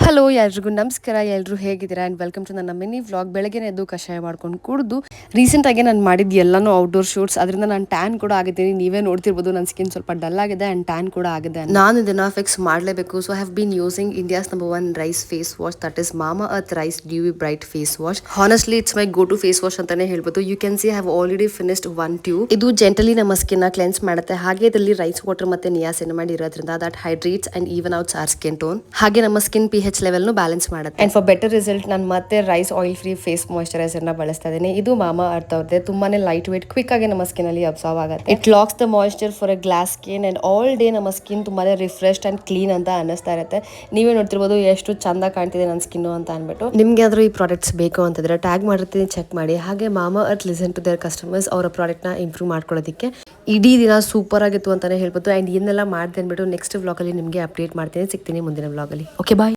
Hello ಎಲ್ರಿಗೂ ನಮಸ್ಕಾರ. ಎಲ್ಲರೂ ಹೇಗಿದ್ದೀರಾ ಆ್ಯಂಡ್ ವೆಲ್ಕಮ್ ಟು ನನ್ನ ಮಿನಿ ವ್ಲಾಗ್. ಬೆಳಗ್ಗೆನೇ ಎದ್ದು ಕಷಾಯ ಮಾಡ್ಕೊಂಡು ಕುಡಿದು ರೀಸೆಂಟಾಗಿ ನಾನು ಮಾಡಿದ್ದು ಎಲ್ಲನೂ ಔಟ್ಡೋರ್ ಶೂಟ್ಸ್. ಅದರಿಂದ ನಾನು ಟ್ಯಾನ್ ಕೂಡ ಆಗಿದ್ದೀನಿ. ನೀವೇ ನೋಡ್ತಿರ್ಬೋದು, ನನ್ನ ಸ್ಕಿನ್ ಸ್ವಲ್ಪ ಡಲ್ ಆಗಿದೆ ಆ್ಯಂಡ್ ಟ್ಯಾನ್ ಕೂಡ ಆಗಿದೆ. ನಾನು ಇದನ್ನು ಫಿಕ್ಸ್ ಮಾಡಲೇಬೇಕು. So I have been using India's number 1 rice face wash, that is Mamaearth rice dewy bright face wash. Honestly it's my go to face wash ಅಂತಾನೆ ಹೇಳ್ಬೋದು. You can see I have already finished 1 tube. ಇದು gently ನಮ್ಮ skin cleanse ಮಾಡುತ್ತೆ. ಹಾಗೆ ಇದರಲ್ಲಿ rice water ಮತ್ತೆ niacinamide ಇರೋದ್ರಿಂದ that hydrates and even outs our skin tone. ಹಾಗೆ ನಮ್ಮ ಸ್ಕಿನ್ pH ಲೆವೆಲ್ ಬ್ಯಾಲೆನ್ಸ್ ಮಾಡುತ್ತೆ. ಅಂಡ್ ಫಾರ್ ಬೆಟರ್ ರಿಸಲ್ಟ್ ನಾನು ಮತ್ತೆ rice oil free face moisturizer ನ ಬಳಸ್ತಾ ಇದ್ದೀನಿ. ಇದು ಮಾಮಾ ಅರ್ತ್ ಅವ್ರದ್ದೆ. ತುಂಬಾನೇ ಲೈಟ್ ವೇಟ್, ಕ್ವಿಕ್ ಆಗಿ ನಮ್ಮ ಸ್ಕಿನ್ ಅಲ್ಲಿ ಅಬ್ಸಾರ್ವ್ ಆಗುತ್ತೆ. It locks the moisture for a glass skin and all day ನಮ್ಮ ಸ್ಕಿನ್ ತುಂಬಾನೇ ರಿಫ್ರೆಶ್ಡ್ ಅಂಡ್ ಕ್ಲೀನ್ ಅಂತ ಅನ್ನಿಸ್ತಾ ಇರುತ್ತೆ. ನೀವೇ ನೋಡ್ತಿರ್ಬೋದು ಎಷ್ಟು ಚಂದ ಕಾಣ್ತಿದೆ ನನ್ನ ಸ್ಕಿನ್ ಅಂತ ಅನ್ಬಿಟ್ಟು. ನಿಮ್ಗೆ ಆದ್ರೂ ಈ ಪ್ರಾಡಕ್ಟ್ಸ್ ಬೇಕು ಅಂತಂದ್ರೆ ಟ್ಯಾಗ್ ಮಾಡಿರ್ತೀನಿ, ಚೆಕ್ ಮಾಡಿ. ಹಾಗೆ Mamaearth listen to their customers, ಅವರ ಪ್ರಾಡಕ್ಟ್ ನ ಇಂಪ್ರೂವ್ ಮಾಡ್ಕೊಳ್ಳೋದಕ್ಕೆ ಇಡೀ ದಿನ ಸೂಪರ್ ಆಗಿತ್ತು ಅಂತಾನೆ ಹೇಳ್ಬೋದು. ಅಂಡ್ ಏನೆಲ್ಲ ಮಾಡಿದೆ ಅಂದ್ಬಿಟ್ಟು ನೆಕ್ಸ್ಟ್ ವ್ಲಾಗ್ ಅಲ್ಲಿ ನಿಮಗೆ ಅಪ್ಡೇಟ್ ಮಾಡ್ತೀನಿ. ಸಿಗ್ತೀನಿ ಮುಂದಿನ ವ್ಲಾಗ್ ಅಲ್ಲಿ. ಓಕೆ, ಬಾಯ್.